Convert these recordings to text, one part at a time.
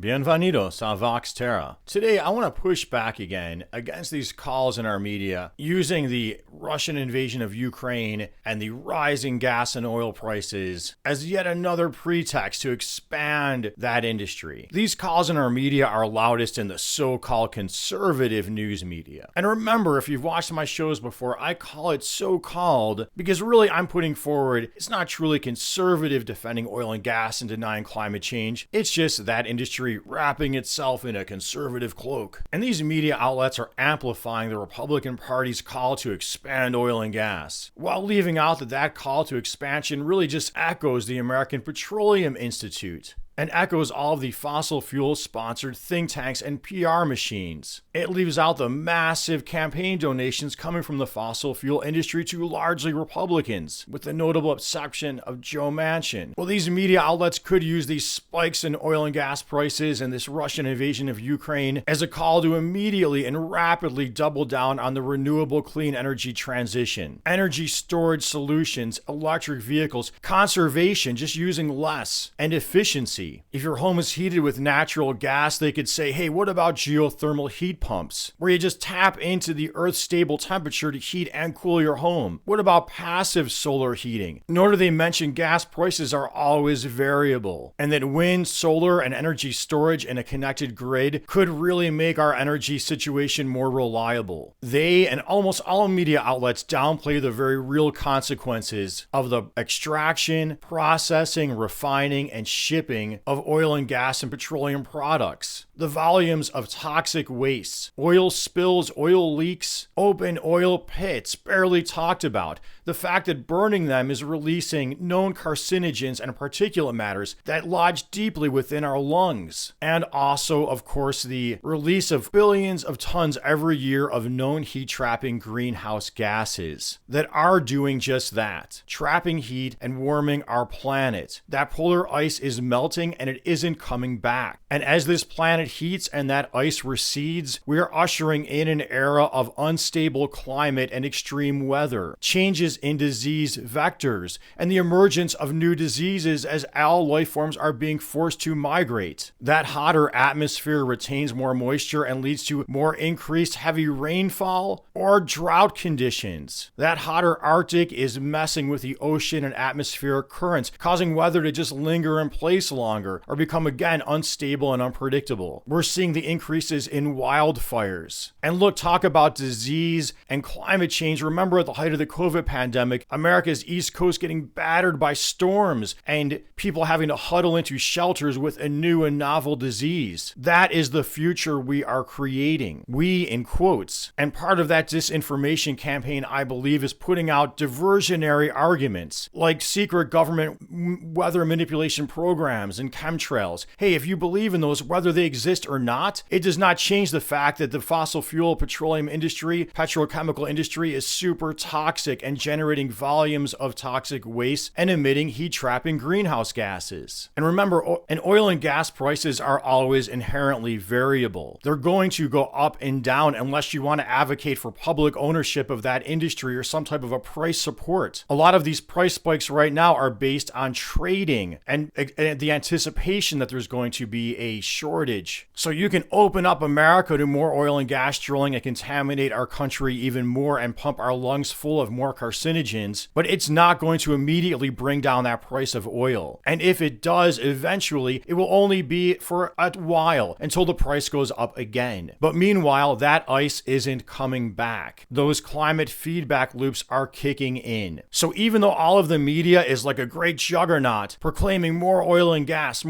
Bienvenidos a Vox Terra. Today, I want to push back again against these calls in our media using the Russian invasion of Ukraine and the rising gas and oil prices as yet another pretext to expand that industry. These calls in our media are loudest in the so-called conservative news media. And remember, if you've watched my shows before, I call it so-called because really I'm putting forward it's not truly conservative defending oil and gas and denying climate change. It's just that industry wrapping itself in a conservative cloak. And these media outlets are amplifying the Republican Party's call to expand oil and gas, while leaving out that that call to expansion really just echoes the American Petroleum Institute and echoes all of the fossil fuel-sponsored think tanks and PR machines. It leaves out the massive campaign donations coming from the fossil fuel industry to largely Republicans, with the notable exception of Joe Manchin. Well, these media outlets could use these spikes in oil and gas prices and this Russian invasion of Ukraine as a call to immediately and rapidly double down on the renewable clean energy transition, energy storage solutions, electric vehicles, conservation, just using less, and efficiency. If your home is heated with natural gas, they could say, hey, what about geothermal heat pumps, where you just tap into the Earth's stable temperature to heat and cool your home? What about passive solar heating? Nor do they mention gas prices are always variable, and that wind, solar, and energy storage in a connected grid could really make our energy situation more reliable. They and almost all media outlets downplay the very real consequences of the extraction, processing, refining, and shipping of oil and gas and petroleum products. The volumes of toxic wastes, oil spills, oil leaks, open oil pits barely talked about. The fact that burning them is releasing known carcinogens and particulate matters that lodge deeply within our lungs. And also, of course, the release of billions of tons every year of known heat-trapping greenhouse gases that are doing just that, trapping heat and warming our planet. That polar ice is melting and it isn't coming back. And as this planet heats and that ice recedes, we are ushering in an era of unstable climate and extreme weather, changes in disease vectors, and the emergence of new diseases as all life forms are being forced to migrate. That hotter atmosphere retains more moisture and leads to more increased heavy rainfall or drought conditions. That hotter Arctic is messing with the ocean and atmospheric currents, causing weather to just linger in place longer or become again unstable and unpredictable. We're seeing the increases in wildfires. And look, talk about disease and climate change. Remember at the height of the COVID pandemic, America's East Coast getting battered by storms and people having to huddle into shelters with a new and novel disease. That is the future we are creating. We in quotes. And part of that disinformation campaign, I believe, is putting out diversionary arguments like secret government weather manipulation programs and chemtrails. Hey, if you believe in those, whether they exist or not, it does not change the fact that the fossil fuel petroleum industry, petrochemical industry is super toxic and generating volumes of toxic waste and emitting heat-trapping greenhouse gases. And remember, oil and gas prices are always inherently variable. They're going to go up and down unless you want to advocate for public ownership of that industry or some type of a price support. A lot of these price spikes right now are based on trading and the anticipation that there's going to be a shortage. So you can open up America to more oil and gas drilling and contaminate our country even more and pump our lungs full of more carcinogens, but it's not going to immediately bring down that price of oil. And if it does, eventually, it will only be for a while until the price goes up again. But meanwhile, that ice isn't coming back. Those climate feedback loops are kicking in. So even though all of the media is like a great juggernaut proclaiming more oil and gas,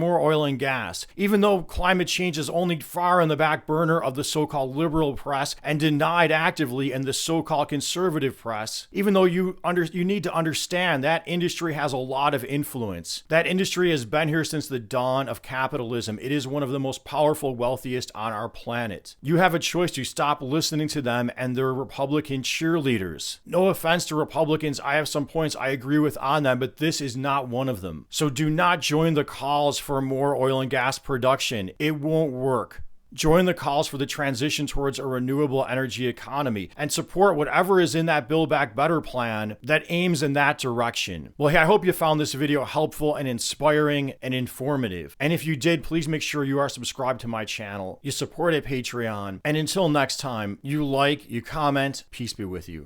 even though climate change is only far in the back burner of the so-called liberal press and denied actively in the so-called conservative press, even though you need to understand that industry has a lot of influence. That industry has been here since the dawn of capitalism. It is one of the most powerful, wealthiest on our planet. You have a choice to stop listening to them and their Republican cheerleaders. No offense to Republicans, I have some points I agree with on them, but this is not one of them. So do not join the calls for more oil and gas production. It won't work. join the calls for the transition towards a renewable energy economy, and support whatever is in that Build Back Better plan that aims in that direction. Well, hey, I hope you found this video helpful and inspiring and informative. And if you did, please make sure you are subscribed to my channel, you support at Patreon, and until next time, you like, you comment, peace be with you.